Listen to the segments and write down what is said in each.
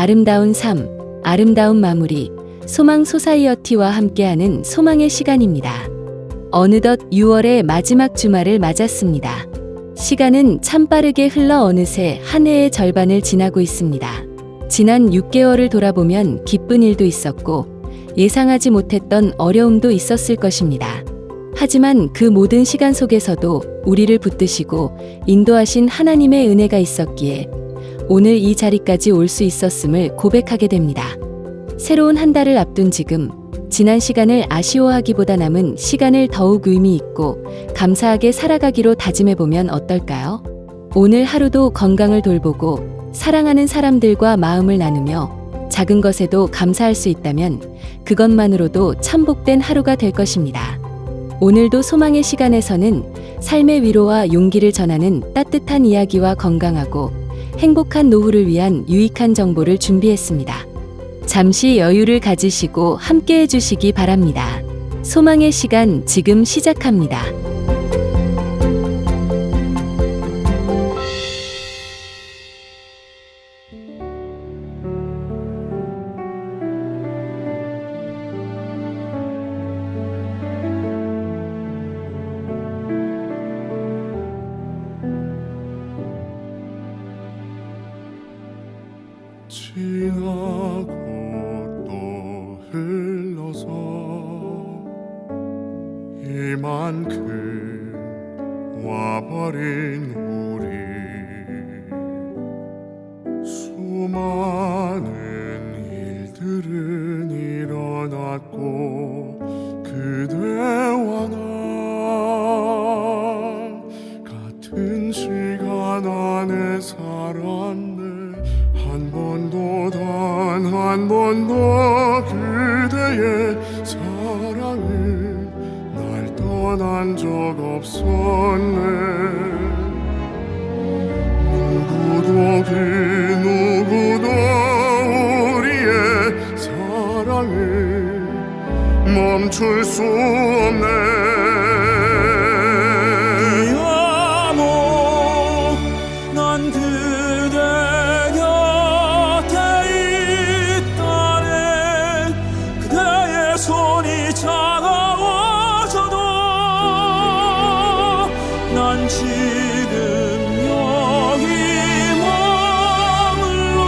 아름다운 삶, 아름다운 마무리, 소망 소사이어티와 함께하는 소망의 시간입니다. 어느덧 6월의 마지막 주말을 맞았습니다. 시간은 참 빠르게 흘러 어느새 한 해의 절반을 지나고 있습니다. 지난 6개월을 돌아보면 기쁜 일도 있었고 예상하지 못했던 어려움도 있었을 것입니다. 하지만 그 모든 시간 속에서도 우리를 붙드시고 인도하신 하나님의 은혜가 있었기에 오늘 이 자리까지 올 수 있었음을 고백하게 됩니다. 새로운 한 달을 앞둔 지금, 지난 시간을 아쉬워하기보다 남은 시간을 더욱 의미 있고 감사하게 살아가기로 다짐해보면 어떨까요? 오늘 하루도 건강을 돌보고 사랑하는 사람들과 마음을 나누며 작은 것에도 감사할 수 있다면 그것만으로도 참 복된 하루가 될 것입니다. 오늘도 소망의 시간에서는 삶의 위로와 용기를 전하는 따뜻한 이야기와 건강하고 행복한 노후를 위한 유익한 정보를 준비했습니다. 잠시 여유를 가지시고 함께 해주시기 바랍니다. 소망의 시간 지금 시작합니다. 지나고 또 흘러서 이만큼 와버린 우리 수많은 일들은 일어났고 그대와 나 같은 시간 안에 살았네. 한 번도 단 한 번도 그대의 사랑을 날 떠난 적 없었네. 누구도 그 누구도 우리의 사랑을 멈출 수 없네. 난 지금 여기 머물러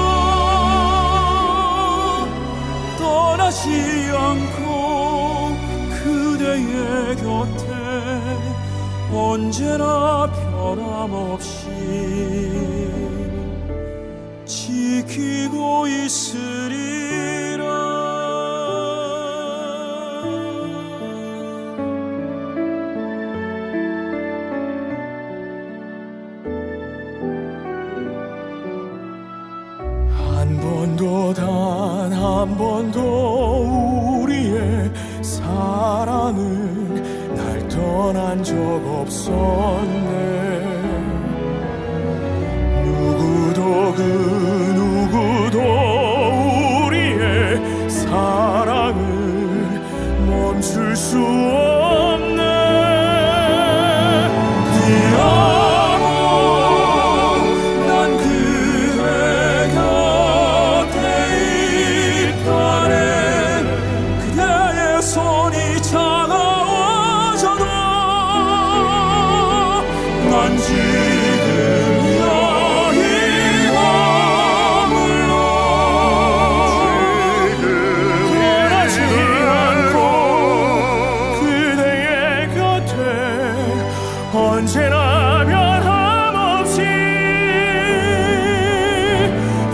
떠나지 않고 그대의 곁에 언제나 변함없이 지키고 있으리라. 한 번도 단 한 번도 우리의 사랑은 날 떠난 적 없었네. 누구도 그 누구도 우리의 사랑을 멈출 수 없네. 난 지금 여기 머물러 떠나지 않고 그대의 곁에 언제나 변함없이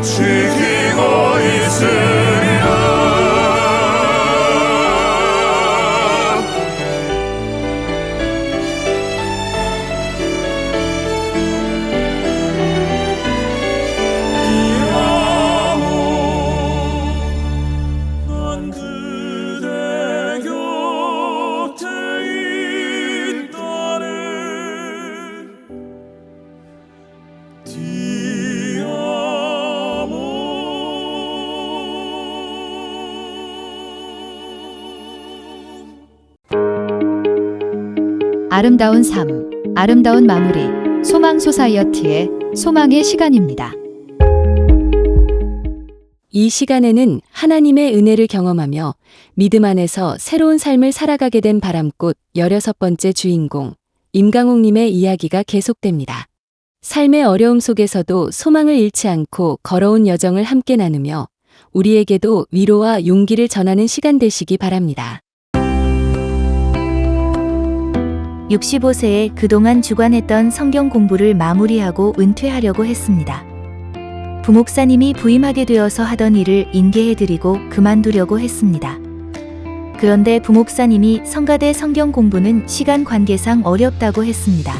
지키고 있으리라. 아름다운 삶, 아름다운 마무리, 소망 소사이어티의 소망의 시간입니다. 이 시간에는 하나님의 은혜를 경험하며 믿음 안에서 새로운 삶을 살아가게 된 바람꽃 16번째 주인공 임강옥님의 이야기가 계속됩니다. 삶의 어려움 속에서도 소망을 잃지 않고 걸어온 여정을 함께 나누며 우리에게도 위로와 용기를 전하는 시간 되시기 바랍니다. 65세에 그동안 주관했던 성경 공부를 마무리하고 은퇴하려고 했습니다. 부목사님이 부임하게 되어서 하던 일을 인계해드리고 그만두려고 했습니다. 그런데 부목사님이 성가대 성경 공부는 시간 관계상 어렵다고 했습니다.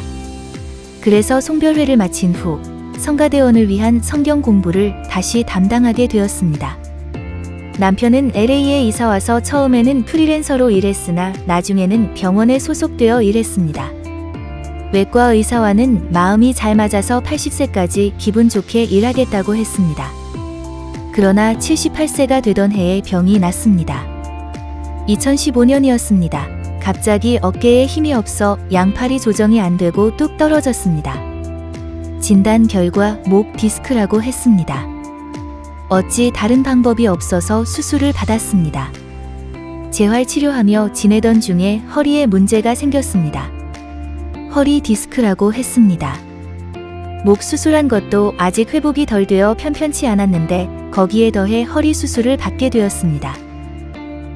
그래서 송별회를 마친 후 성가대원을 위한 성경 공부를 다시 담당하게 되었습니다. 남편은 LA에 이사와서 처음에는 프리랜서로 일했으나 나중에는 병원에 소속되어 일했습니다. 외과 의사와는 마음이 잘 맞아서 80세까지 기분 좋게 일하겠다고 했습니다. 그러나 78세가 되던 해에 병이 났습니다. 2015년이었습니다. 갑자기 어깨에 힘이 없어 양팔이 조정이 안 되고 뚝 떨어졌습니다. 진단 결과 목 디스크라고 했습니다. 어찌 다른 방법이 없어서 수술을 받았습니다. 재활 치료하며 지내던 중에 허리에 문제가 생겼습니다. 허리 디스크라고 했습니다. 목 수술한 것도 아직 회복이 덜 되어 편편치 않았는데 거기에 더해 허리 수술을 받게 되었습니다.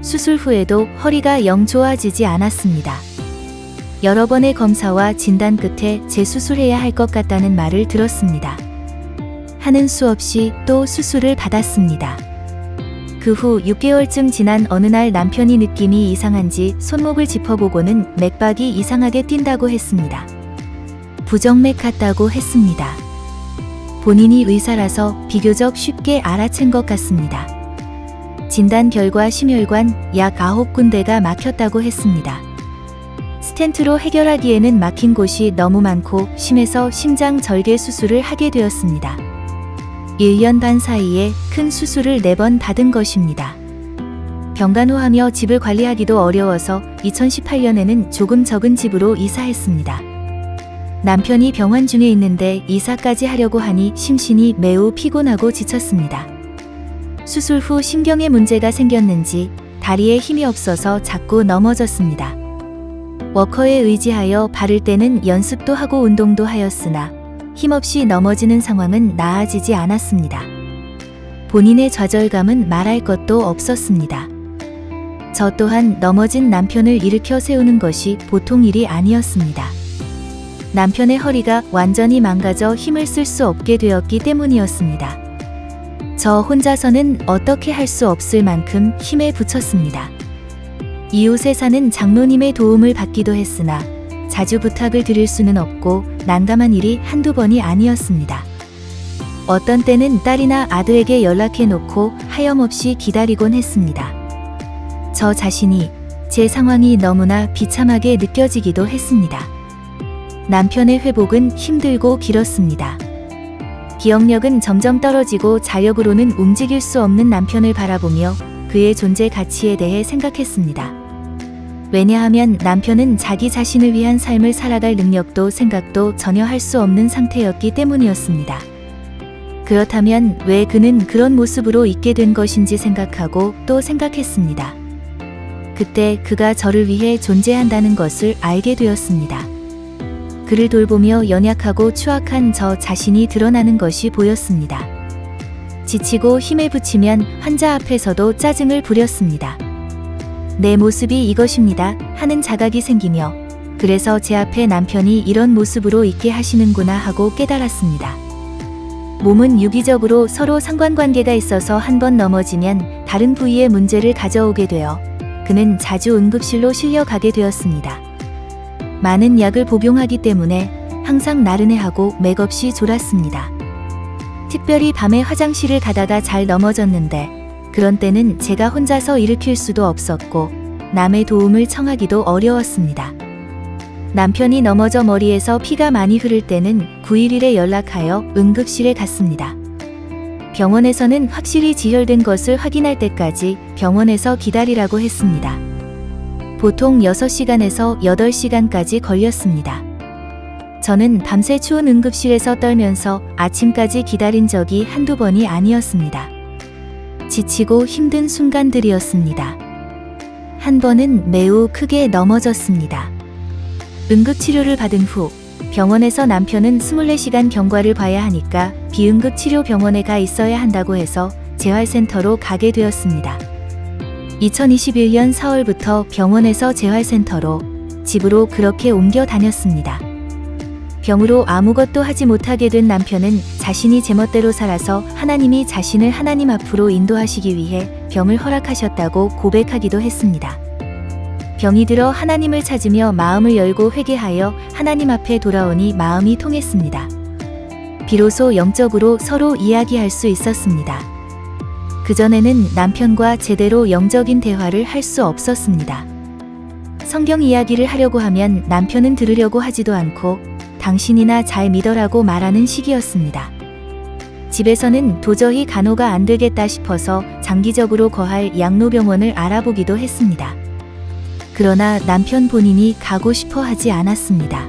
수술 후에도 허리가 영 좋아지지 않았습니다. 여러 번의 검사와 진단 끝에 재수술해야 할 것 같다는 말을 들었습니다. 하는 수 없이 또 수술을 받았습니다. 그 후 6개월쯤 지난 어느 날 남편이 느낌이 이상한지 손목을 짚어보고는 맥박이 이상하게 뛴다고 했습니다. 부정맥 같다고 했습니다. 본인이 의사라서 비교적 쉽게 알아챈 것 같습니다. 진단 결과 심혈관 약 9군데가 막혔다고 했습니다. 스텐트로 해결하기에는 막힌 곳이 너무 많고 심해서 심장 절개 수술을 하게 되었습니다. 1년 반 사이에 큰 수술을 4번 받은 것입니다. 병간호하며 집을 관리하기도 어려워서 2018년에는 조금 적은 집으로 이사했습니다. 남편이 병원 중에 있는데 이사까지 하려고 하니 심신이 매우 피곤하고 지쳤습니다. 수술 후 신경에 문제가 생겼는지 다리에 힘이 없어서 자꾸 넘어졌습니다. 워커에 의지하여 바를 때는 연습도 하고 운동도 하였으나 힘없이 넘어지는 상황은 나아지지 않았습니다. 본인의 좌절감은 말할 것도 없었습니다. 저 또한 넘어진 남편을 일으켜 세우는 것이 보통 일이 아니었습니다. 남편의 허리가 완전히 망가져 힘을 쓸 수 없게 되었기 때문이었습니다. 저 혼자서는 어떻게 할 수 없을 만큼 힘에 부쳤습니다. 이웃에 사는 장로님의 도움을 받기도 했으나 자주 부탁을 드릴 수는 없고 난감한 일이 한두 번이 아니었습니다. 어떤 때는 딸이나 아들에게 연락해 놓고 하염없이 기다리곤 했습니다. 저 자신이 제 상황이 너무나 비참하게 느껴지기도 했습니다. 남편의 회복은 힘들고 길었습니다. 기억력은 점점 떨어지고 자력으로는 움직일 수 없는 남편을 바라보며 그의 존재 가치에 대해 생각했습니다. 왜냐하면 남편은 자기 자신을 위한 삶을 살아갈 능력도 생각도 전혀 할 수 없는 상태였기 때문이었습니다. 그렇다면 왜 그는 그런 모습으로 있게 된 것인지 생각하고 또 생각했습니다. 그때 그가 저를 위해 존재한다는 것을 알게 되었습니다. 그를 돌보며 연약하고 추악한 저 자신이 드러나는 것이 보였습니다. 지치고 힘에 부치면 환자 앞에서도 짜증을 부렸습니다. 내 모습이 이것입니다 하는 자각이 생기며 그래서 제 앞에 남편이 이런 모습으로 있게 하시는구나 하고 깨달았습니다. 몸은 유기적으로 서로 상관관계가 있어서 한 번 넘어지면 다른 부위에 문제를 가져오게 되어 그는 자주 응급실로 실려가게 되었습니다. 많은 약을 복용하기 때문에 항상 나른해하고 맥없이 졸았습니다. 특별히 밤에 화장실을 가다가 잘 넘어졌는데 그런 때는 제가 혼자서 일으킬 수도 없었고 남의 도움을 청하기도 어려웠습니다. 남편이 넘어져 머리에서 피가 많이 흐를 때는 911에 연락하여 응급실에 갔습니다. 병원에서는 확실히 지혈된 것을 확인할 때까지 병원에서 기다리라고 했습니다. 보통 6시간에서 8시간까지 걸렸습니다. 저는 밤새 추운 응급실에서 떨면서 아침까지 기다린 적이 한두 번이 아니었습니다. 지치고 힘든 순간들이었습니다. 한 번은 매우 크게 넘어졌습니다. 응급치료를 받은 후 병원에서 남편은 24시간 경과를 봐야 하니까 비응급치료병원에 가 있어야 한다고 해서 재활센터로 가게 되었습니다. 2021년 4월부터 병원에서 재활센터로, 집으로 그렇게 옮겨 다녔습니다. 병으로 아무것도 하지 못하게 된 남편은 자신이 제멋대로 살아서 하나님이 자신을 하나님 앞으로 인도하시기 위해 병을 허락하셨다고 고백하기도 했습니다. 병이 들어 하나님을 찾으며 마음을 열고 회개하여 하나님 앞에 돌아오니 마음이 통했습니다. 비로소 영적으로 서로 이야기할 수 있었습니다. 그전에는 남편과 제대로 영적인 대화를 할 수 없었습니다. 성경 이야기를 하려고 하면 남편은 들으려고 하지도 않고 당신이나 잘 믿어라고 말하는 시기였습니다. 집에서는 도저히 간호가 안 되겠다 싶어서 장기적으로 거할 양로병원을 알아보기도 했습니다. 그러나 남편 본인이 가고 싶어 하지 않았습니다.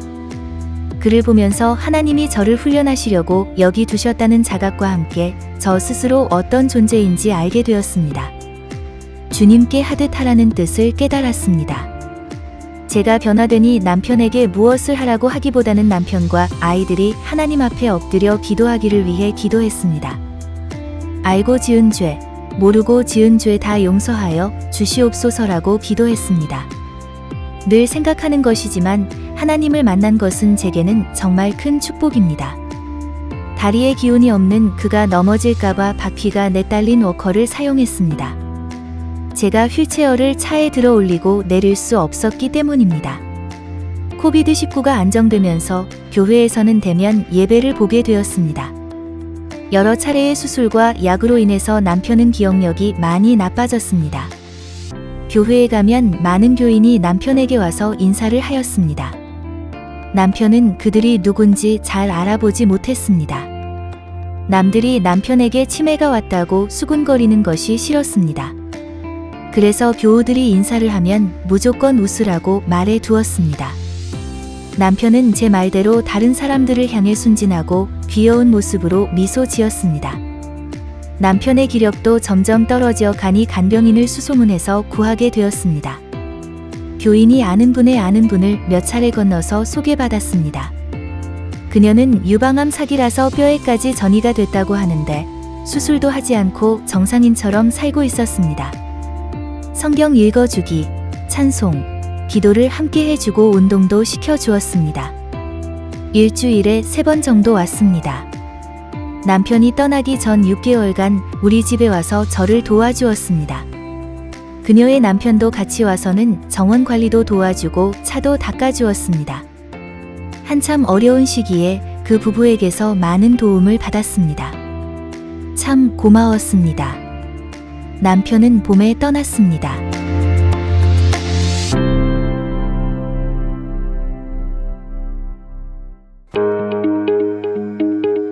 그를 보면서 하나님이 저를 훈련하시려고 여기 두셨다는 자각과 함께 저 스스로 어떤 존재인지 알게 되었습니다. 주님께 하듯 하라는 뜻을 깨달았습니다. 제가 변화되니 남편에게 무엇을 하라고 하기보다는 남편과 아이들이 하나님 앞에 엎드려 기도하기를 위해 기도했습니다. 알고 지은 죄, 모르고 지은 죄 다 용서하여 주시옵소서라고 기도했습니다. 늘 생각하는 것이지만 하나님을 만난 것은 제게는 정말 큰 축복입니다. 다리에 기운이 없는 그가 넘어질까봐 바퀴가 내딸린 워커를 사용했습니다. 제가 휠체어를 차에 들어 올리고 내릴 수 없었기 때문입니다. 코비드19가 안정되면서 교회에서는 대면 예배를 보게 되었습니다. 여러 차례의 수술과 약으로 인해서 남편은 기억력이 많이 나빠졌습니다. 교회에 가면 많은 교인이 남편에게 와서 인사를 하였습니다. 남편은 그들이 누군지 잘 알아보지 못했습니다. 남들이 남편에게 치매가 왔다고 수군거리는 것이 싫었습니다. 그래서 교우들이 인사를 하면 무조건 웃으라고 말해 두었습니다. 남편은 제 말대로 다른 사람들을 향해 순진하고 귀여운 모습으로 미소 지었습니다. 남편의 기력도 점점 떨어져 가니 간병인을 수소문해서 구하게 되었습니다. 교인이 아는 분의 아는 분을 몇 차례 건너서 소개받았습니다. 그녀는 유방암 사기라서 뼈에까지 전이가 됐다고 하는데 수술도 하지 않고 정상인처럼 살고 있었습니다. 성경 읽어주기, 찬송, 기도를 함께 해주고 운동도 시켜주었습니다. 일주일에 3번 정도 왔습니다. 남편이 떠나기 전 6개월간 우리 집에 와서 저를 도와주었습니다. 그녀의 남편도 같이 와서는 정원 관리도 도와주고 차도 닦아주었습니다. 한참 어려운 시기에 그 부부에게서 많은 도움을 받았습니다. 참 고마웠습니다. 남편은 봄에 떠났습니다.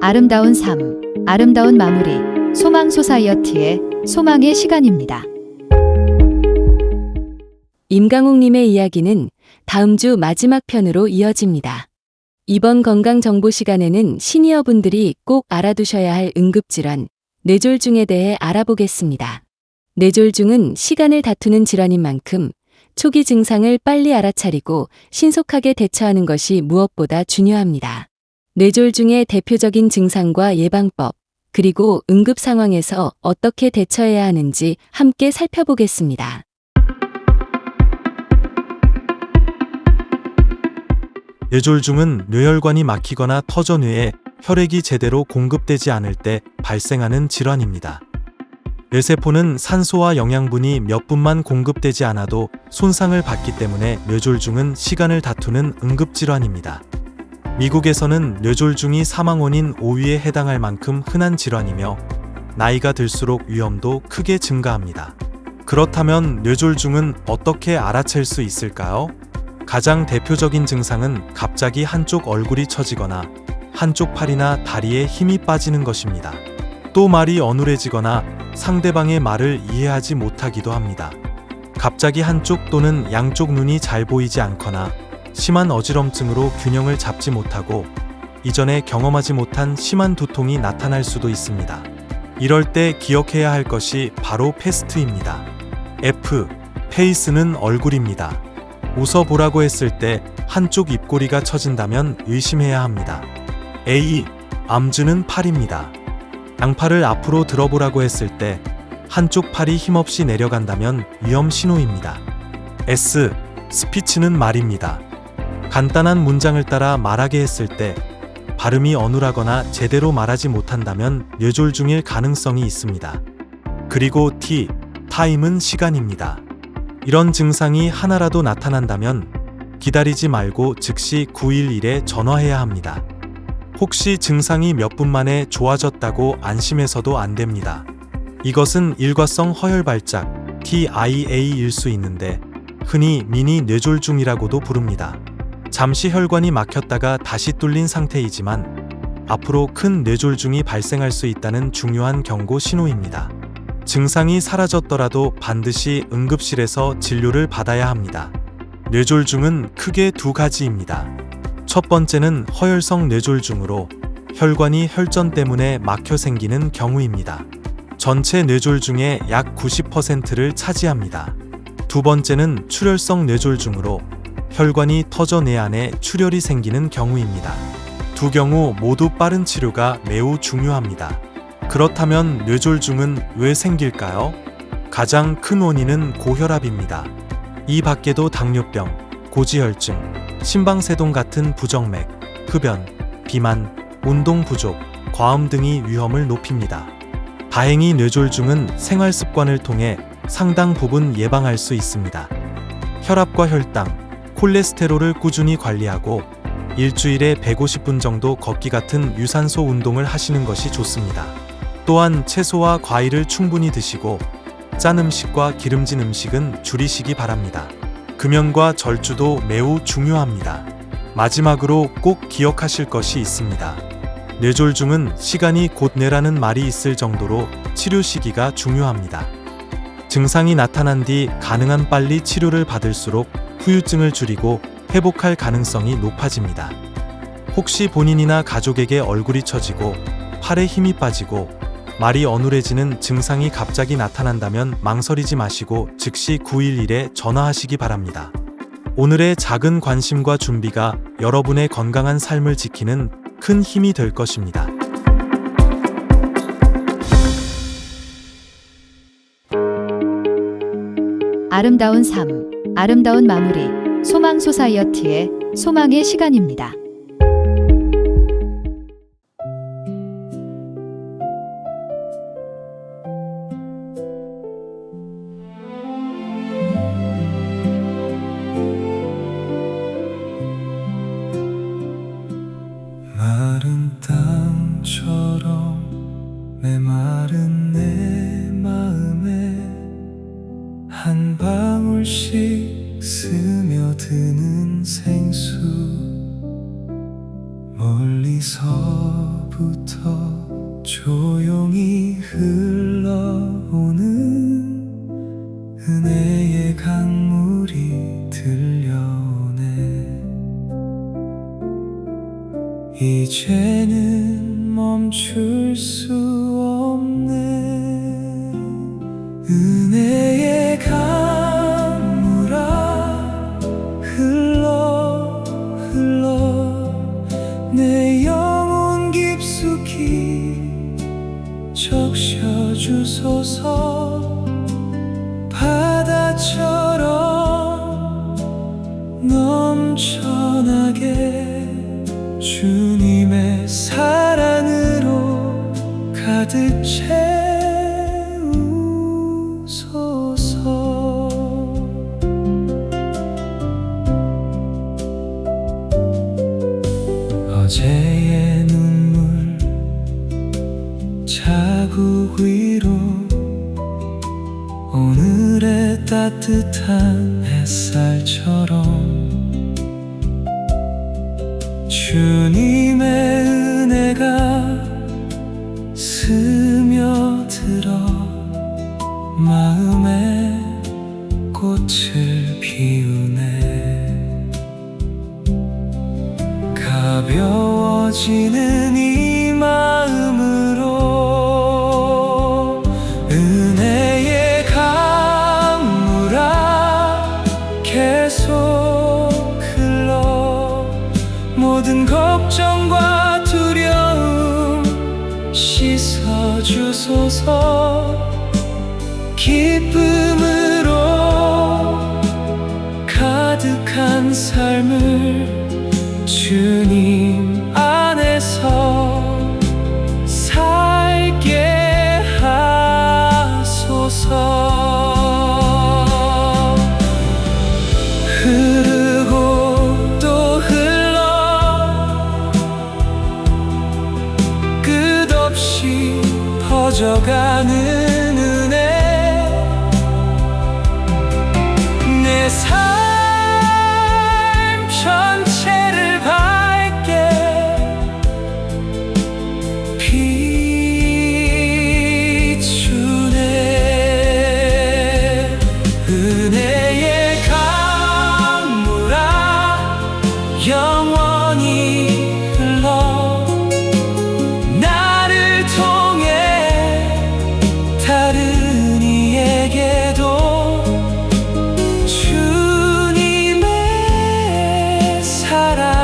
아름다운 삶, 아름다운 마무리, 소망 소사이어티의 소망의 시간입니다. 임강욱님의 이야기는 다음 주 마지막 편으로 이어집니다. 이번 건강정보 시간에는 시니어분들이 꼭 알아두셔야 할 응급질환, 뇌졸중에 대해 알아보겠습니다. 뇌졸중은 시간을 다투는 질환인 만큼 초기 증상을 빨리 알아차리고 신속하게 대처하는 것이 무엇보다 중요합니다. 뇌졸중의 대표적인 증상과 예방법, 그리고 응급 상황에서 어떻게 대처해야 하는지 함께 살펴보겠습니다. 뇌졸중은 뇌혈관이 막히거나 터져 뇌에 혈액이 제대로 공급되지 않을 때 발생하는 질환입니다. 뇌세포는 산소와 영양분이 몇 분만 공급되지 않아도 손상을 받기 때문에 뇌졸중은 시간을 다투는 응급질환입니다. 미국에서는 뇌졸중이 사망 원인 5위에 해당할 만큼 흔한 질환이며 나이가 들수록 위험도 크게 증가합니다. 그렇다면 뇌졸중은 어떻게 알아챌 수 있을까요? 가장 대표적인 증상은 갑자기 한쪽 얼굴이 처지거나 한쪽 팔이나 다리에 힘이 빠지는 것입니다. 또 말이 어눌해지거나 상대방의 말을 이해하지 못하기도 합니다. 갑자기 한쪽 또는 양쪽 눈이 잘 보이지 않거나 심한 어지럼증으로 균형을 잡지 못하고 이전에 경험하지 못한 심한 두통이 나타날 수도 있습니다. 이럴 때 기억해야 할 것이 바로 패스트입니다. F. 페이스는 얼굴입니다. 웃어보라고 했을 때 한쪽 입꼬리가 처진다면 의심해야 합니다. A. 암주는 팔입니다. 양팔을 앞으로 들어보라고 했을 때 한쪽 팔이 힘없이 내려간다면 위험 신호입니다. S. 스피치는 말입니다. 간단한 문장을 따라 말하게 했을 때 발음이 어눌하거나 제대로 말하지 못한다면 뇌졸중일 가능성이 있습니다. 그리고 T. 타임은 시간입니다. 이런 증상이 하나라도 나타난다면 기다리지 말고 즉시 911에 전화해야 합니다. 혹시 증상이 몇 분 만에 좋아졌다고 안심해서도 안 됩니다. 이것은 일과성 허혈발작 TIA일 수 있는데 흔히 미니 뇌졸중이라고도 부릅니다. 잠시 혈관이 막혔다가 다시 뚫린 상태이지만 앞으로 큰 뇌졸중이 발생할 수 있다는 중요한 경고 신호입니다. 증상이 사라졌더라도 반드시 응급실에서 진료를 받아야 합니다. 뇌졸중은 크게 두 가지입니다. 첫 번째는 허혈성 뇌졸중으로 혈관이 혈전 때문에 막혀 생기는 경우입니다. 전체 뇌졸중의 약 90%를 차지합니다. 두 번째는 출혈성 뇌졸중으로 혈관이 터져 뇌 안에 출혈이 생기는 경우입니다. 두 경우 모두 빠른 치료가 매우 중요합니다. 그렇다면 뇌졸중은 왜 생길까요? 가장 큰 원인은 고혈압입니다. 이 밖에도 당뇨병, 고지혈증, 심방세동 같은 부정맥, 흡연, 비만, 운동 부족, 과음 등이 위험을 높입니다. 다행히 뇌졸중은 생활 습관을 통해 상당 부분 예방할 수 있습니다. 혈압과 혈당, 콜레스테롤을 꾸준히 관리하고 일주일에 150분 정도 걷기 같은 유산소 운동을 하시는 것이 좋습니다. 또한 채소와 과일을 충분히 드시고 짠 음식과 기름진 음식은 줄이시기 바랍니다. 금연과 절주도 매우 중요합니다. 마지막으로 꼭 기억하실 것이 있습니다. 뇌졸중은 시간이 곧 뇌라는 말이 있을 정도로 치료 시기가 중요합니다. 증상이 나타난 뒤 가능한 빨리 치료를 받을수록 후유증을 줄이고 회복할 가능성이 높아집니다. 혹시 본인이나 가족에게 얼굴이 처지고 팔에 힘이 빠지고 말이 어눌해지는 증상이 갑자기 나타난다면 망설이지 마시고 즉시 911에 전화하시기 바랍니다. 오늘의 작은 관심과 준비가 여러분의 건강한 삶을 지키는 큰 힘이 될 것입니다. 아름다운 삶, 아름다운 마무리, 소망 소사이어티의 소망의 시간입니다. 마른 땅처럼 메마른 내 마음에 한 방울씩 스며드는 생수 멀리서부터 조용히 흘러오는 은혜의 강물이 들려오네. 이제는 멈출 수 없네. 은혜의 강물아 흘러 내 영혼 깊숙이 적셔주소서. 바다처럼 넘쳐나게 주님의 사랑으로 가득 채우소서. 어제의 눈물 자국 위로 오늘의 따뜻한 햇살처럼 주님의 은혜가 스며들어 마음에 꽃을 피우네. 가벼워지는 이 마음으로 씻어주소서. 기쁨으로 가득한 삶을 주님 안에서 살게 하소서. 흐르고 또 흘러 끝없이 퍼져가는 은혜, 내 삶 전체를 밝게 비추네. 은혜의 강물아 영원히 흘러 나를 통해 다른 이에게도 주님의 사랑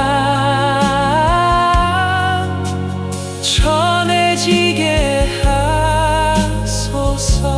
전해지게 하소서.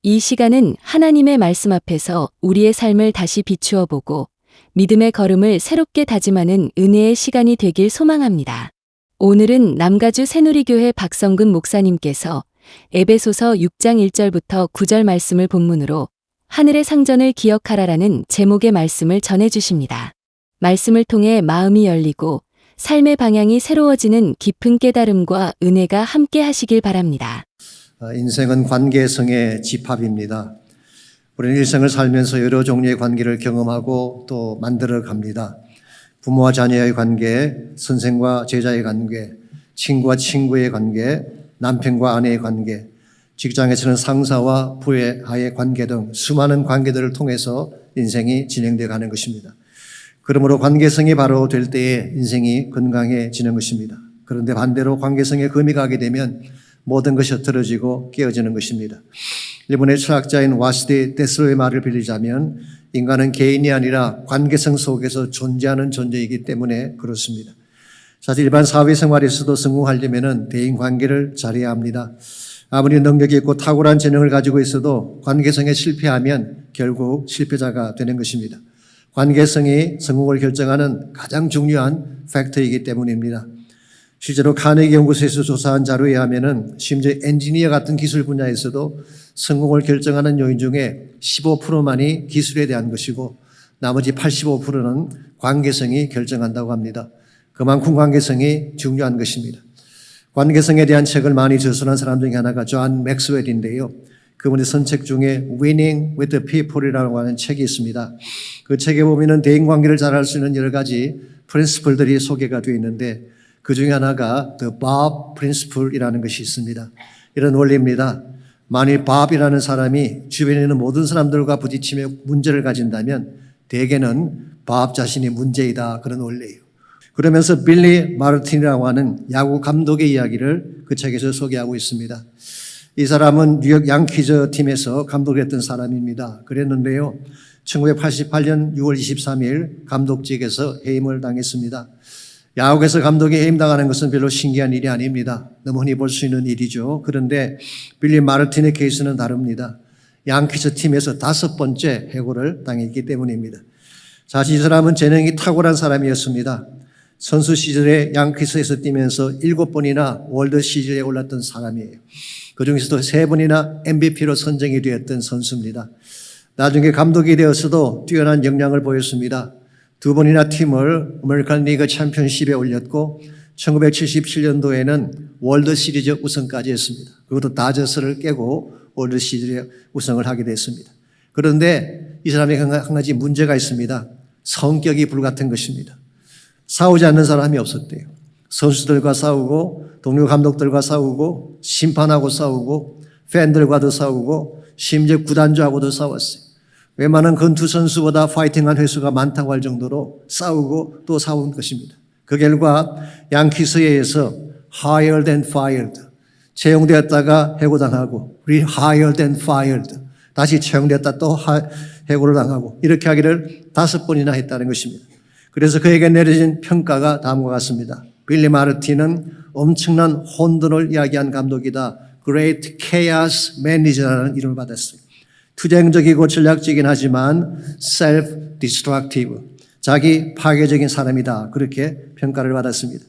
이 시간은 하나님의 말씀 앞에서 우리의 삶을 다시 비추어 보고 믿음의 걸음을 새롭게 다짐하는 은혜의 시간이 되길 소망합니다. 오늘은 남가주 새누리교회 박성근 목사님께서 에베소서 6장 1절부터 9절 말씀을 본문으로 하늘의 상전을 기억하라라는 제목의 말씀을 전해주십니다. 말씀을 통해 마음이 열리고 삶의 방향이 새로워지는 깊은 깨달음과 은혜가 함께 하시길 바랍니다. 인생은 관계성의 집합입니다. 우리는 일생을 살면서 여러 종류의 관계를 경험하고 또 만들어 갑니다. 부모와 자녀의 관계, 선생과 제자의 관계, 친구와 친구의 관계, 남편과 아내의 관계, 직장에서는 상사와 부하의 관계 등 수많은 관계들을 통해서 인생이 진행되어 가는 것입니다. 그러므로 관계성이 바로 될 때에 인생이 건강해지는 것입니다. 그런데 반대로 관계성에 금이 가게 되면 모든 것이 흐트러지고 깨어지는 것입니다. 일본의 철학자인 와시데 데스로의 말을 빌리자면 인간은 개인이 아니라 관계성 속에서 존재하는 존재이기 때문에 그렇습니다. 사실 일반 사회생활에서도 성공하려면 대인관계를 잘해야 합니다. 아무리 능력이 있고 탁월한 재능을 가지고 있어도 관계성에 실패하면 결국 실패자가 되는 것입니다. 관계성이 성공을 결정하는 가장 중요한 팩터이기 때문입니다. 실제로 카네기 연구소에서 조사한 자료에 의하면 심지어 엔지니어 같은 기술 분야에서도 성공을 결정하는 요인 중에 15%만이 기술에 대한 것이고 나머지 85%는 관계성이 결정한다고 합니다. 그만큼 관계성이 중요한 것입니다. 관계성에 대한 책을 많이 저술한 사람 중에 하나가 존 맥스웰인데요. 그분의 선책 중에 Winning with the People이라고 하는 책이 있습니다. 그 책에 보면은 대인관계를 잘할 수 있는 여러 가지 프린시플들이 소개가 되어 있는데 그 중에 하나가 The Bob Principle이라는 것이 있습니다. 이런 원리입니다. 만일 밥이라는 사람이 주변에 있는 모든 사람들과 부딪히며 문제를 가진다면 대개는 밥 자신이 문제이다, 그런 원리예요. 그러면서 빌리 마르틴이라고 하는 야구 감독의 이야기를 그 책에서 소개하고 있습니다. 이 사람은 뉴욕 양키즈 팀에서 감독을 했던 사람입니다. 그랬는데요, 1988년 6월 23일 감독직에서 해임을 당했습니다. 야구에서 감독이 해임당하는 것은 별로 신기한 일이 아닙니다. 너무 흔히 볼 수 있는 일이죠. 그런데 빌리 마르틴의 케이스는 다릅니다. 양키즈 팀에서 5번째 해고를 당했기 때문입니다. 사실 이 사람은 재능이 탁월한 사람이었습니다. 선수 시절에 양키즈에서 뛰면서 7번이나 월드 시리즈에 올랐던 사람이에요. 그중에서도 3번이나 MVP로 선정이 되었던 선수입니다. 나중에 감독이 되었어도 뛰어난 역량을 보였습니다. 2번이나 팀을 아메리칸 리그 챔피언십에 올렸고 1977년도에는 월드 시리즈 우승까지 했습니다. 그것도 다저스를 깨고 월드 시리즈 우승을 하게 됐습니다. 그런데 이 사람에게 한 가지 문제가 있습니다. 성격이 불같은 것입니다. 싸우지 않는 사람이 없었대요. 선수들과 싸우고 동료 감독들과 싸우고 심판하고 싸우고 팬들과도 싸우고 심지어 구단주하고도 싸웠어요. 웬만한 권투 선수보다 파이팅한 횟수가 많다고 할 정도로 싸우고 또 싸운 것입니다. 그 결과 양키스에 의해서 hired and fired, 채용되었다가 해고당하고 rehired and fired, 다시 채용되었다 또 해고를 당하고 이렇게 하기를 5번이나 했다는 것입니다. 그래서 그에게 내려진 평가가 다음과 같습니다. 빌리 마르틴은 엄청난 혼돈을 이야기한 감독이다. Great Chaos Manager라는 이름을 받았어요. 투쟁적이고 전략적이긴 하지만 self-destructive, 자기 파괴적인 사람이다. 그렇게 평가를 받았습니다.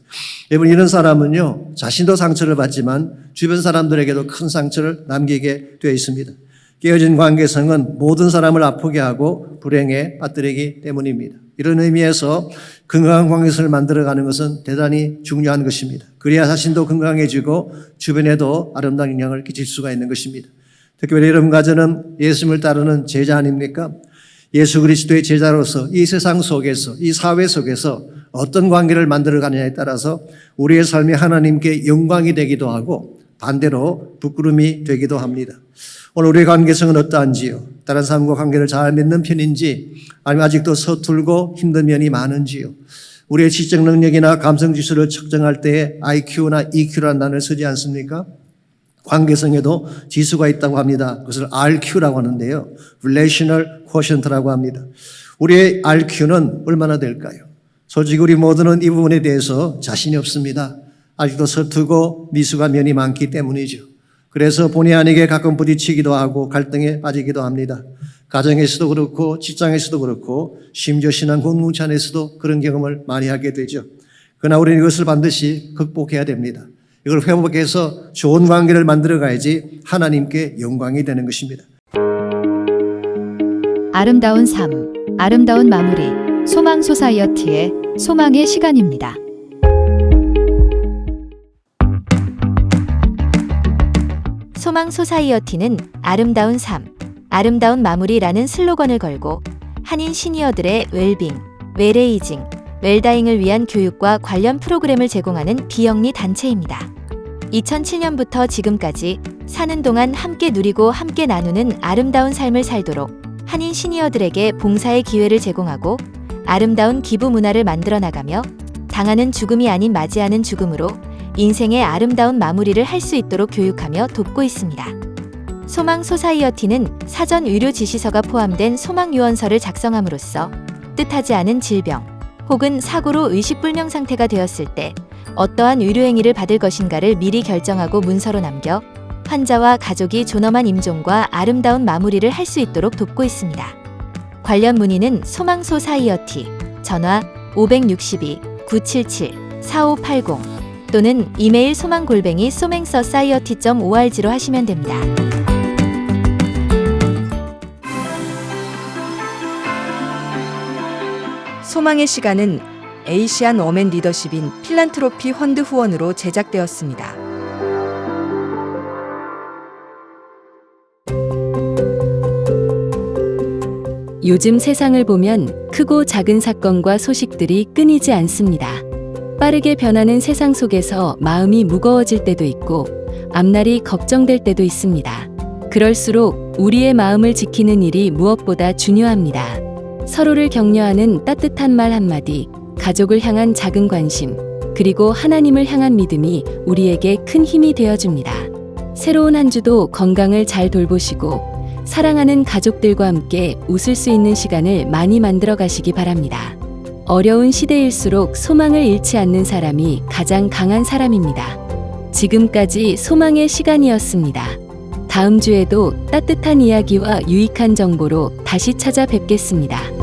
여러분, 이런 사람은요, 자신도 상처를 받지만 주변 사람들에게도 큰 상처를 남기게 되어 있습니다. 깨어진 관계성은 모든 사람을 아프게 하고 불행에 빠뜨리기 때문입니다. 이런 의미에서 건강한 관계성을 만들어가는 것은 대단히 중요한 것입니다. 그래야 자신도 건강해지고 주변에도 아름다운 영향을 끼칠 수가 있는 것입니다. 특별히 여러분과 저는 예수님을 따르는 제자 아닙니까? 예수 그리스도의 제자로서 이 세상 속에서, 이 사회 속에서 어떤 관계를 만들어가느냐에 따라서 우리의 삶이 하나님께 영광이 되기도 하고 반대로 부끄러움이 되기도 합니다. 오늘 우리의 관계성은 어떠한지요? 다른 사람과 관계를 잘 맺는 편인지 아니면 아직도 서툴고 힘든 면이 많은지요? 우리의 지적 능력이나 감성 지수를 측정할 때에 IQ나 EQ라는 단어를 쓰지 않습니까? 관계성에도 지수가 있다고 합니다. 그것을 RQ라고 하는데요. Relational Quotient라고 합니다. 우리의 RQ는 얼마나 될까요? 솔직히 우리 모두는 이 부분에 대해서 자신이 없습니다. 아직도 서투고 미숙한 면이 많기 때문이죠. 그래서 본의 아니게 가끔 부딪히기도 하고 갈등에 빠지기도 합니다. 가정에서도 그렇고 직장에서도 그렇고 심지어 신앙 공동체 안에서도 그런 경험을 많이 하게 되죠. 그러나 우리는 이것을 반드시 극복해야 됩니다. 이걸 회복해서 좋은 관계를 만들어 가야지 하나님께 영광이 되는 것입니다. 아름다운 삶, 아름다운 마무리, 소망 소사이어티의 소망의 시간입니다. 소망 소사이어티는 아름다운 삶, 아름다운 마무리라는 슬로건을 걸고 한인 시니어들의 웰빙, 웰에이징, 웰다잉을 위한 교육과 관련 프로그램을 제공하는 비영리 단체입니다. 2007년부터 지금까지 사는 동안 함께 누리고 함께 나누는 아름다운 삶을 살도록 한인 시니어들에게 봉사의 기회를 제공하고 아름다운 기부 문화를 만들어 나가며 당하는 죽음이 아닌 맞이하는 죽음으로 인생의 아름다운 마무리를 할 수 있도록 교육하며 돕고 있습니다. 소망 소사이어티는 사전 의료 지시서가 포함된 소망 유언서를 작성함으로써 뜻하지 않은 질병 혹은 사고로 의식불명 상태가 되었을 때 어떠한 의료행위를 받을 것인가를 미리 결정하고 문서로 남겨 환자와 가족이 존엄한 임종과 아름다운 마무리를 할 수 있도록 돕고 있습니다. 관련 문의는 소망 소사이어티 전화 562-977-4580 또는 이메일 소망@somangsociety.org로 하시면 됩니다. 소망의 시간은 에이시안 워맨 리더십인 필란트로피 펀드 후원으로 제작되었습니다. 요즘 세상을 보면 크고 작은 사건과 소식들이 끊이지 않습니다. 빠르게 변하는 세상 속에서 마음이 무거워질 때도 있고 앞날이 걱정될 때도 있습니다. 그럴수록 우리의 마음을 지키는 일이 무엇보다 중요합니다. 서로를 격려하는 따뜻한 말 한마디, 가족을 향한 작은 관심, 그리고 하나님을 향한 믿음이 우리에게 큰 힘이 되어줍니다. 새로운 한 주도 건강을 잘 돌보시고 사랑하는 가족들과 함께 웃을 수 있는 시간을 많이 만들어 가시기 바랍니다. 어려운 시대일수록 소망을 잃지 않는 사람이 가장 강한 사람입니다. 지금까지 소망의 시간이었습니다. 다음 주에도 따뜻한 이야기와 유익한 정보로 다시 찾아뵙겠습니다.